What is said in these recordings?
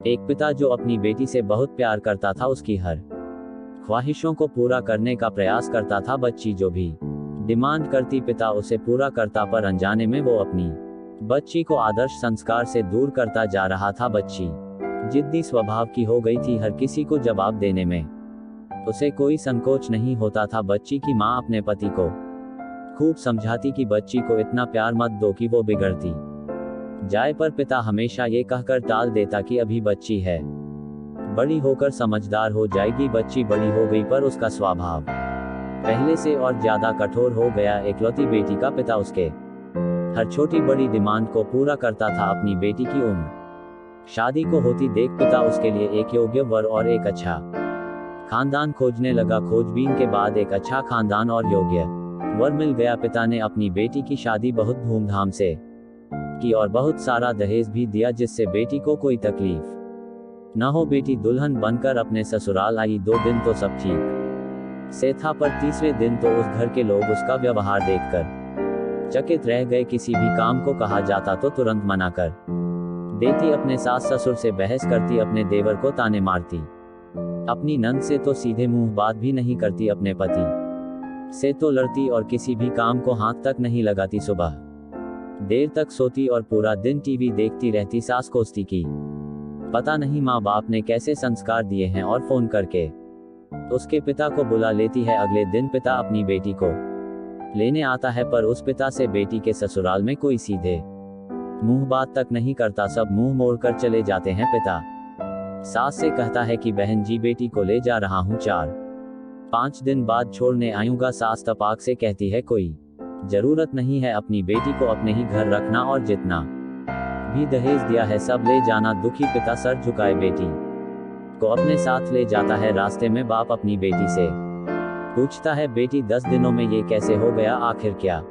एक पिता जो अपनी बेटी से बहुत प्यार करता था, उसकी हर ख्वाहिशों को पूरा करने का प्रयास करता था। बच्ची जो भी डिमांड करती, पिता उसे पूरा करता, पर अनजाने में वो अपनी बच्ची को आदर्श संस्कार से दूर करता जा रहा था। बच्ची जिद्दी स्वभाव की हो गई थी, हर किसी को जवाब देने में उसे कोई संकोच नहीं होता था। बच्ची की माँ अपने पति को खूब समझाती कि बच्ची को इतना प्यार मत दो कि वो बिगड़ती जाए, पर पिता हमेशा ये कहकर टाल देता कि अभी बच्ची है, बड़ी होकर समझदार हो जाएगी। बच्ची बड़ी हो गई, पर उसका स्वभाव पहले से और ज्यादा कठोर हो गया। एकलौती बेटी का पिता उसके हर छोटी बड़ी डिमांड को पूरा करता था। अपनी बेटी की उम्र शादी को होती देख पिता उसके लिए एक योग्य वर और एक अच्छा खानदान खोजने लगा। खोजबीन के बाद एक अच्छा खानदान और योग्य वर मिल गया। पिता ने अपनी बेटी की शादी बहुत धूमधाम से की और बहुत सारा दहेज भी दिया, जिससे बेटी को कोई तकलीफ न हो। बेटी दुल्हन बनकर अपने ससुराल आई। 2 दिन तो सब ठीक से था, पर तीसरे दिन तो उस घर के लोग उसका व्यवहार देखकर चकित रह गए। किसी भी काम को कहा जाता तो तुरंत मना कर देती, अपने सास ससुर से बहस करती, अपने देवर को ताने मारती, अपनी नंद से तो सीधे मुंह बात भी नहीं करती, अपने पति से तो लड़ती और किसी भी काम को हाथ तक नहीं लगाती। सुबह देर तक सोती और पूरा दिन टीवी देखती रहती। सास कोसती की पता नहीं माँ बाप ने कैसे संस्कार दिए हैं, और फोन करके उसके पिता को बुला लेती है। अगले दिन पिता अपनी बेटी को लेने आता है, पर उस पिता से बेटी के ससुराल में कोई सीधे मुंह बात तक नहीं करता, सब मुंह मोड़कर चले जाते हैं। पिता सास से कहता है कि बहन जी, बेटी को ले जा रहा हूँ, 4-5 दिन बाद छोड़ने आऊंगा। सास तपाक से कहती है कोई जरूरत नहीं है, अपनी बेटी को अपने ही घर रखना, और जितना भी दहेज दिया है सब ले जाना। दुखी पिता सर झुकाए बेटी को अपने साथ ले जाता है। रास्ते में बाप अपनी बेटी से पूछता है, बेटी 10 दिनों में ये कैसे हो गया, आखिर क्या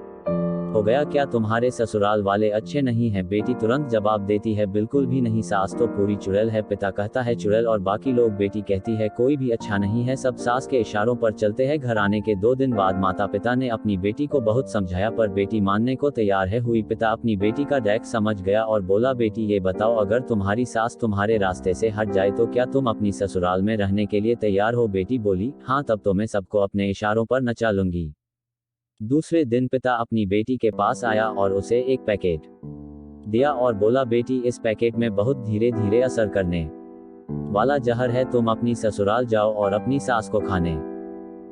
हो गया, क्या तुम्हारे ससुराल वाले अच्छे नहीं हैं? बेटी तुरंत जवाब देती है, बिल्कुल भी नहीं, सास तो पूरी चुड़ैल है। पिता कहता है, चुड़ैल और बाकी लोग? बेटी कहती है, कोई भी अच्छा नहीं है, सब सास के इशारों पर चलते हैं। घर आने के 2 दिन बाद माता पिता ने अपनी बेटी को बहुत समझाया, पर बेटी मानने को तैयार है हुई। पिता अपनी बेटी का डैक समझ गया और बोला, बेटी ये बताओ, अगर तुम्हारी सास तुम्हारे रास्ते से हट जाए तो क्या तुम अपनी ससुराल में रहने के लिए तैयार हो? बेटी बोली, हाँ, तब तो मैं सबको अपने इशारों पर नचा लूंगी। दूसरे दिन पिता अपनी बेटी के पास आया और उसे एक पैकेट दिया और बोला, बेटी इस पैकेट में बहुत धीरे धीरे असर करने वाला जहर है, तुम अपनी ससुराल जाओ और अपनी सास को खाने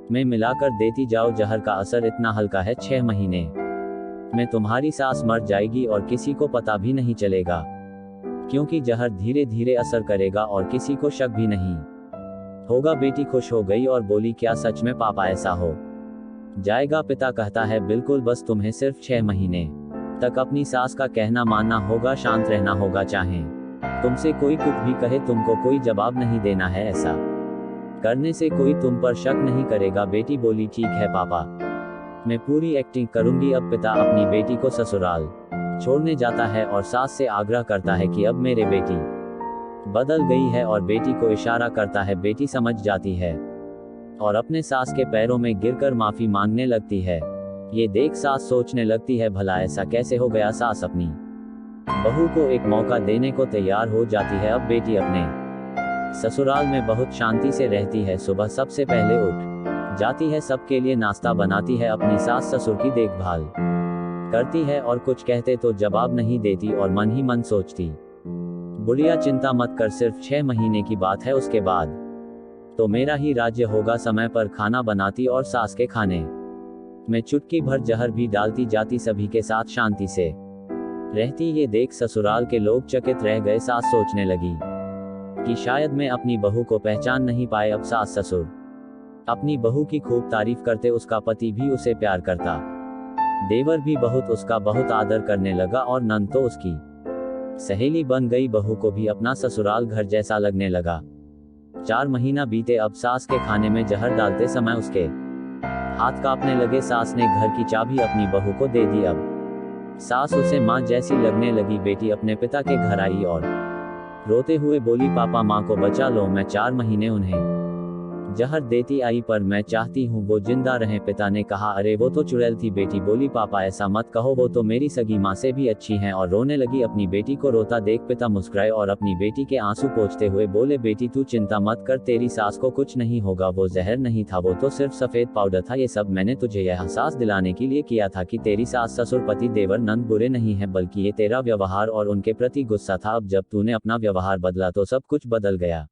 में मिलाकर देती जाओ। जहर का असर इतना हल्का है, 6 महीने में तुम्हारी सास मर जाएगी और किसी को पता भी नहीं चलेगा, क्योंकि जहर धीरे धीरे असर करेगा और किसी को शक भी नहीं होगा। बेटी खुश हो गई और बोली, क्या सच में पापा ऐसा हो जाएगा? पिता कहता है, बिल्कुल, बस तुम्हें सिर्फ 6 महीने तक अपनी सास का कहना मानना होगा, शांत रहना होगा, चाहे तुमसे कोई कुछ भी कहे तुमको कोई जवाब नहीं देना है। ऐसा करने से कोई तुम पर शक नहीं करेगा। बेटी बोली, ठीक है पापा, मैं पूरी एक्टिंग करूंगी। अब पिता अपनी बेटी को ससुराल छोड़ने जाता है और सास से आग्रह करता है कि अब मेरे बेटी बदल गई है, और बेटी को इशारा करता है। बेटी समझ जाती है और अपने सास के पैरों में गिरकर माफी मांगने लगती है। ये देख सास सोचने लगती है, भला ऐसा कैसे हो गया? सास अपनी बहू को एक मौका देने को तैयार हो जाती है। अब बेटी अपने ससुराल में बहुत शांति से रहती है। सुबह सबसे पहले उठ जाती है, सबके लिए नाश्ता बनाती है, अपनी सास ससुर की देखभाल करती है, और कुछ कहते तो जवाब नहीं देती और मन ही मन सोचती, बुढ़िया चिंता मत कर, सिर्फ 6 महीने की बात है, उसके बाद तो मेरा ही राज्य होगा। समय पर खाना बनाती और सास के खाने में चुटकी भर जहर भी डालती जाती, सभी के साथ शांति से रहती। ये देख ससुराल के लोग चकित रह गए। सास सोचने लगी कि शायद मैं अपनी बहू को पहचान नहीं पाए। अब सास ससुर अपनी बहू की खूब तारीफ करते, उसका पति भी उसे प्यार करता, देवर भी उसका बहुत आदर करने लगा, और नंद तो उसकी सहेली बन गई। बहू को भी अपना ससुराल घर जैसा लगने लगा। 4 महीना बीते। अब सास के खाने में जहर डालते समय उसके हाथ कांपने लगे। सास ने घर की चाबी अपनी बहू को दे दी। अब सास उसे माँ जैसी लगने लगी। बेटी अपने पिता के घर आई और रोते हुए बोली, पापा माँ को बचा लो, मैं 4 महीने उन्हें जहर देती आई पर मैं चाहती हूँ वो जिंदा रहे। पिता ने कहा, अरे वो तो चुड़ैल थी। बेटी बोली, पापा ऐसा मत कहो, वो तो मेरी सगी माँ से भी अच्छी हैं। और रोने लगी। अपनी बेटी को रोता देख पिता मुस्कुराए और अपनी बेटी के आंसू पोंछते हुए बोले, बेटी तू चिंता मत कर, तेरी सास को कुछ नहीं होगा। वो जहर नहीं था, वो तो सिर्फ सफेद पाउडर था। ये सब मैंने तुझे यह एहसास दिलाने के लिए किया था कि तेरी सास, ससुर, पति, देवर, नंद बुरे नहीं है, बल्कि ये तेरा व्यवहार और उनके प्रति गुस्सा था। अब जब तूने अपना व्यवहार बदला तो सब कुछ बदल गया।